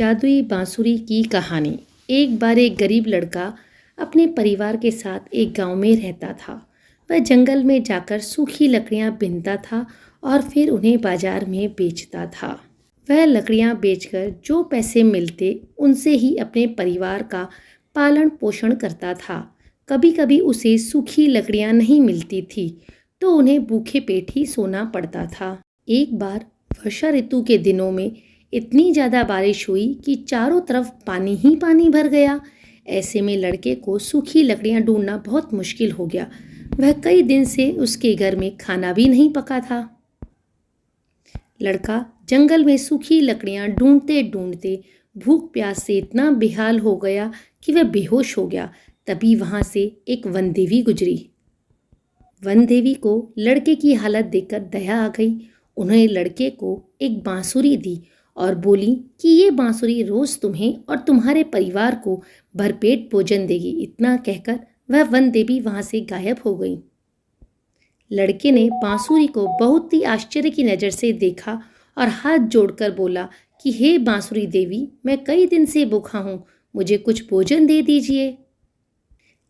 जादुई बांसुरी की कहानी। एक बार एक गरीब लड़का अपने परिवार के साथ एक गांव में रहता था। वह जंगल में जाकर सूखी लकड़ियां बीनता था और फिर उन्हें बाजार में बेचता था। वह लकड़ियां बेचकर जो पैसे मिलते उनसे ही अपने परिवार का पालन पोषण करता था। कभी कभी उसे सूखी लकड़ियां नहीं मिलती थी तो उन्हें भूखे पेट ही सोना पड़ता था। एक बार वर्षा ऋतु के दिनों में इतनी ज़्यादा बारिश हुई कि चारों तरफ पानी ही पानी भर गया। ऐसे में लड़के को सूखी लकड़ियां ढूंढना बहुत मुश्किल हो गया। वह कई दिन से उसके घर में खाना भी नहीं पका था। लड़का जंगल में सूखी लकड़ियां ढूंढते ढूंढते भूख प्यास से इतना बेहाल हो गया कि वह बेहोश हो गया। तभी वहां से एक वन देवी गुजरी। वन देवी को लड़के की हालत देखकर दया आ गई। उन्होंने लड़के को एक बांसुरी दी और बोली कि ये बांसुरी रोज तुम्हें और तुम्हारे परिवार को भरपेट भोजन देगी। इतना कहकर वह वन देवी वहां से गायब हो गई। लड़के ने बांसुरी को बहुत ही आश्चर्य की नज़र से देखा और हाथ जोड़कर बोला कि हे बांसुरी देवी, मैं कई दिन से भूखा हूँ, मुझे कुछ भोजन दे दीजिए।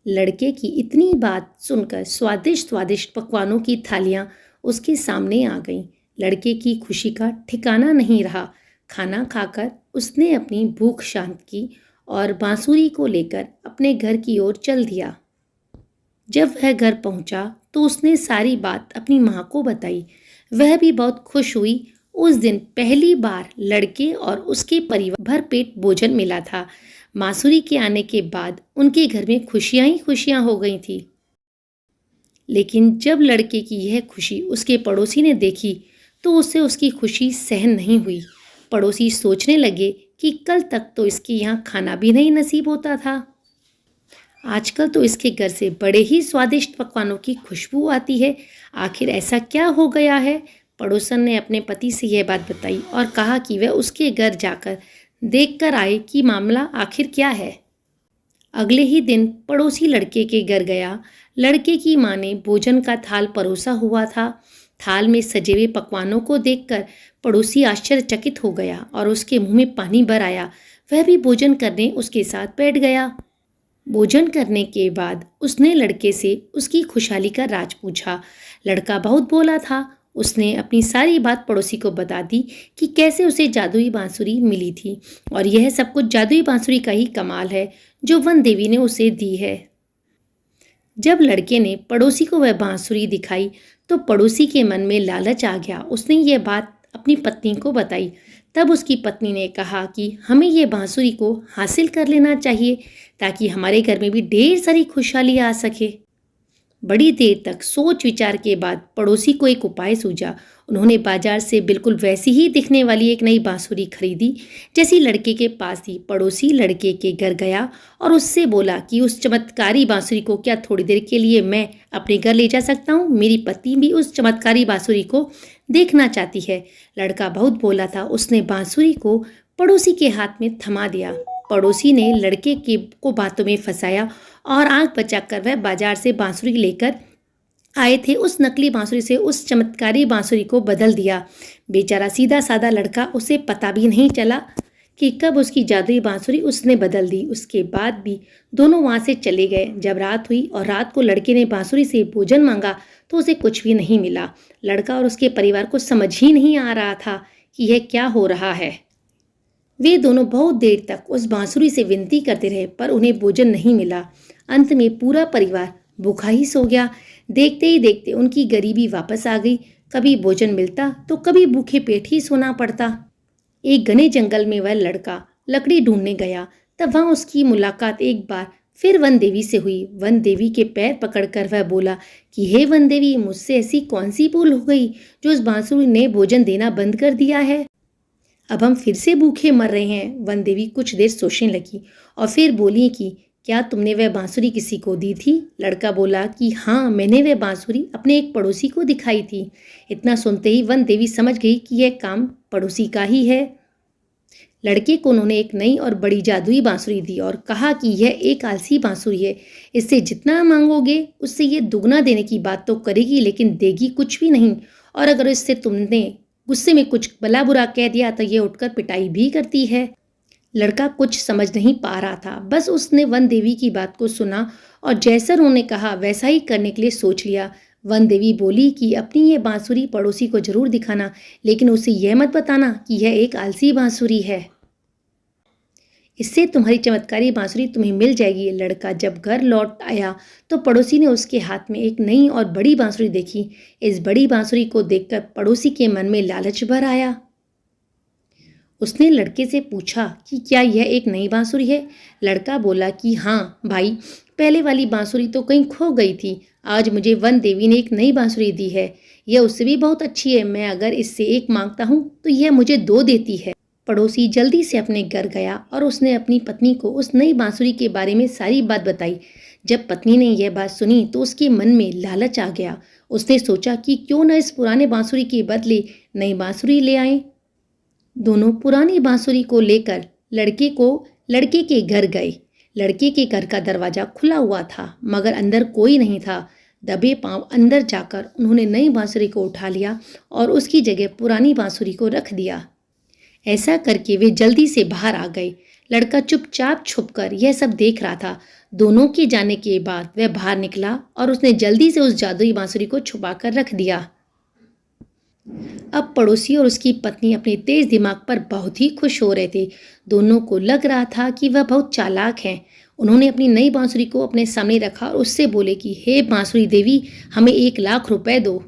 लड़के की इतनी बात सुनकर स्वादिष्ट स्वादिष्ट पकवानों की थालियां उसके सामने आ गईं। लड़के की खुशी का ठिकाना नहीं रहा। खाना खाकर उसने अपनी भूख शांत की और बांसुरी को लेकर अपने घर की ओर चल दिया। जब वह घर पहुंचा तो उसने सारी बात अपनी माँ को बताई। वह भी बहुत खुश हुई। उस दिन पहली बार लड़के और उसके परिवार भर पेट भोजन मिला था। बांसुरी के आने के बाद उनके घर में खुशियां ही खुशियां हो गई थी। लेकिन जब लड़के की यह खुशी उसके पड़ोसी ने देखी तो उसे उसकी खुशी सहन नहीं हुई। पड़ोसी सोचने लगे कि कल तक तो इसके यहाँ खाना भी नहीं नसीब होता था, आजकल तो इसके घर से बड़े ही स्वादिष्ट पकवानों की खुशबू आती है। आखिर ऐसा क्या हो गया है? पड़ोसन ने अपने पति से यह बात बताई और कहा कि वह उसके घर जाकर देखकर आए कि मामला आखिर क्या है। अगले ही दिन पड़ोसी लड़के के घर गया। लड़के की माँ ने भोजन का थाल परोसा हुआ था। थाल में सजे हुए पकवानों को देखकर पड़ोसी आश्चर्यचकित हो गया और उसके मुंह में पानी भर आया। वह भी भोजन करने उसके साथ बैठ गया। भोजन करने के बाद उसने लड़के से उसकी खुशहाली का राज पूछा। लड़का बहुत भोला था। उसने अपनी सारी बात पड़ोसी को बता दी कि कैसे उसे जादुई बांसुरी मिली थी और यह सब कुछ जादुई बांसुरी का ही कमाल है जो वन देवी ने उसे दी है। जब लड़के ने पड़ोसी को वह बांसुरी दिखाई तो पड़ोसी के मन में लालच आ गया। उसने ये बात अपनी पत्नी को बताई। तब उसकी पत्नी ने कहा कि हमें ये बांसुरी को हासिल कर लेना चाहिए ताकि हमारे घर में भी ढेर सारी खुशहाली आ सके। बड़ी देर तक सोच विचार के बाद पड़ोसी को एक उपाय सूझा। उन्होंने बाजार से बिल्कुल वैसी ही दिखने वाली एक नई बांसुरी खरीदी जैसी लड़के के पास थी। पड़ोसी लड़के के घर गया और उससे बोला कि उस चमत्कारी बांसुरी को क्या थोड़ी देर के लिए मैं अपने घर ले जा सकता हूँ? मेरी पत्नी भी उस चमत्कारी बांसुरी को देखना चाहती है। लड़का बहुत भोला था। उसने बांसुरी को पड़ोसी के हाथ में थमा दिया। पड़ोसी ने लड़के को बातों में फंसाया और आंख बचाकर वह बाजार से बांसुरी लेकर आए थे उस नकली बांसुरी से उस चमत्कारी बांसुरी को बदल दिया। बेचारा सीधा साधा लड़का, उसे पता भी नहीं चला कि कब उसकी जादुई बांसुरी उसने बदल दी। उसके बाद भी दोनों वहां से चले गए। जब रात हुई और रात को लड़के ने बांसुरी से भोजन मांगा तो उसे कुछ भी नहीं मिला। लड़का और उसके परिवार को समझ ही नहीं आ रहा था कि यह क्या हो रहा है। वे दोनों बहुत देर तक उस बांसुरी से विनती करते रहे पर उन्हें भोजन नहीं मिला। अंत में पूरा परिवार भूखा ही सो गया। देखते ही देखते उनकी गरीबी वापस आ गई। कभी भोजन मिलता तो कभी भूखे पेट ही सोना पड़ता। एक घने जंगल में वह लड़का लकड़ी ढूंढने गया। तब वहां उसकी मुलाकात एक बार फिर वन देवी से हुई। वन देवी के पैर पकड़कर वह बोला कि हे वन देवी, मुझसे ऐसी कौन सी भूल हो गई जो उस बांसुरी ने भोजन देना बंद कर दिया है? अब हम फिर से भूखे मर रहे हैं। वन देवी कुछ देर सोचने लगी और फिर बोली कि क्या तुमने वह बांसुरी किसी को दी थी? लड़का बोला कि हाँ, मैंने वह बांसुरी अपने एक पड़ोसी को दिखाई थी। इतना सुनते ही वन देवी समझ गई कि यह काम पड़ोसी का ही है। लड़के को उन्होंने एक नई और बड़ी जादुई बांसुरी दी और कहा कि यह एक आलसी बांसुरी है। इससे जितना मांगोगे उससे ये दुगना देने की बात तो करेगी लेकिन देगी कुछ भी नहीं। और अगर इससे तुमने गुस्से में कुछ भला बुरा कह दिया तो ये उठकर पिटाई भी करती है। लड़का कुछ समझ नहीं पा रहा था, बस उसने वन देवी की बात को सुना और जैसा उन्होंने कहा वैसा ही करने के लिए सोच लिया। वन देवी बोली कि अपनी ये बांसुरी पड़ोसी को जरूर दिखाना, लेकिन उसे यह मत बताना कि यह एक आलसी बांसुरी है। इससे तुम्हारी चमत्कारी बांसुरी तुम्हें मिल जाएगी। लड़का जब घर लौट आया तो पड़ोसी ने उसके हाथ में एक नई और बड़ी बांसुरी देखी। इस बड़ी बांसुरी को देखकर पड़ोसी के मन में लालच भर आया। उसने लड़के से पूछा कि क्या यह एक नई बांसुरी है। लड़का बोला कि हाँ भाई, पहले वाली बांसुरी तो कहीं खो गई थी। आज मुझे वन देवी ने एक नई बांसुरी दी है। यह उससे भी बहुत अच्छी है। मैं अगर इससे एक मांगता हूँ तो यह मुझे दो देती है। पड़ोसी जल्दी से अपने घर गया और उसने अपनी पत्नी को उस नई बांसुरी के बारे में सारी बात बताई। जब पत्नी ने यह बात सुनी तो उसके मन में लालच आ गया। उसने सोचा कि क्यों न इस पुराने बांसुरी के बदले नई बांसुरी ले आए। दोनों पुरानी बांसुरी को लेकर लड़के के घर गए। लड़के के घर का दरवाजा खुला हुआ था, मगर अंदर कोई नहीं था। दबे पांव अंदर जाकर उन्होंने नई बांसुरी को उठा लिया और उसकी जगह पुरानी बांसुरी को रख दिया। ऐसा करके वे जल्दी से बाहर आ गए। लड़का चुपचाप छुपकर यह सब देख रहा था। दोनों के जाने के बाद वह बाहर निकला और उसने जल्दी से उस जादुई बांसुरी को छुपा कर रख दिया। अब पड़ोसी और उसकी पत्नी अपने तेज दिमाग पर बहुत ही खुश हो रहे थे। दोनों को लग रहा था कि वह बहुत चालाक हैं। उन्होंने अपनी नई बांसुरी को अपने सामने रखा और उससे बोले कि हे बांसुरी देवी, हमें 1,00,000 रुपए दो।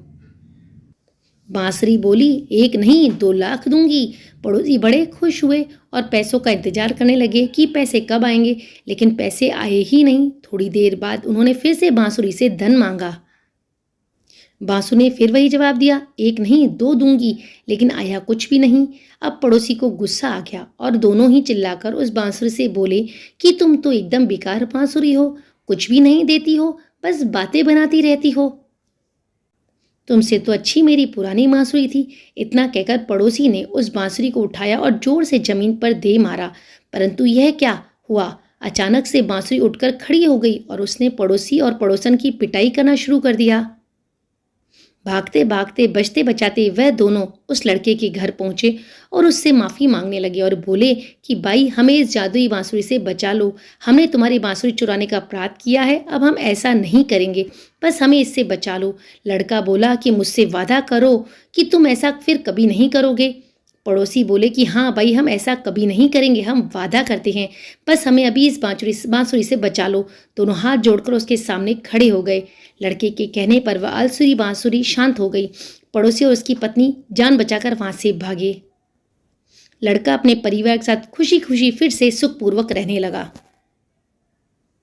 बांसुरी बोली, 1 नहीं 2,00,000 दूंगी। पड़ोसी बड़े खुश हुए और पैसों का इंतजार करने लगे कि पैसे कब आएंगे, लेकिन पैसे आए ही नहीं। थोड़ी देर बाद उन्होंने फिर से बांसुरी से धन मांगा। बांसुरी ने फिर वही जवाब दिया, 1 नहीं 2 दूंगी, लेकिन आया कुछ भी नहीं। अब पड़ोसी को गुस्सा आ गया और दोनों ही चिल्लाकर उस बांसुरी से बोले कि तुम तो एकदम बेकार बांसुरी हो, कुछ भी नहीं देती हो, बस बातें बनाती रहती हो। तुमसे तो अच्छी मेरी पुरानी बांसुरी थी। इतना कहकर पड़ोसी ने उस बांसुरी को उठाया और जोर से जमीन पर दे मारा। परंतु यह क्या हुआ, अचानक से बांसुरी उठकर खड़ी हो गई और उसने पड़ोसी और पड़ोसन की पिटाई करना शुरू कर दिया। भागते भागते बचते बचाते वह दोनों उस लड़के के घर पहुंचे और उससे माफ़ी मांगने लगे और बोले कि भाई, हमें इस जादुई बांसुरी से बचा लो। हमने तुम्हारी बांसुरी चुराने का अपराध किया है, अब हम ऐसा नहीं करेंगे, बस हमें इससे बचा लो। लड़का बोला कि मुझसे वादा करो कि तुम ऐसा फिर कभी नहीं करोगे। पड़ोसी बोले कि हाँ भाई, हम ऐसा कभी नहीं करेंगे, हम वादा करते हैं, बस हमें अभी इस बांसुरी से बचा लो। दोनों हाथ जोड़कर उसके सामने खड़े हो गए। लड़के के कहने पर वह अलसुरी बांसुरी शांत हो गई। पड़ोसी और उसकी पत्नी जान बचाकर वहां से भागे। लड़का अपने परिवार के साथ खुशी खुशी फिर से सुखपूर्वक रहने लगा।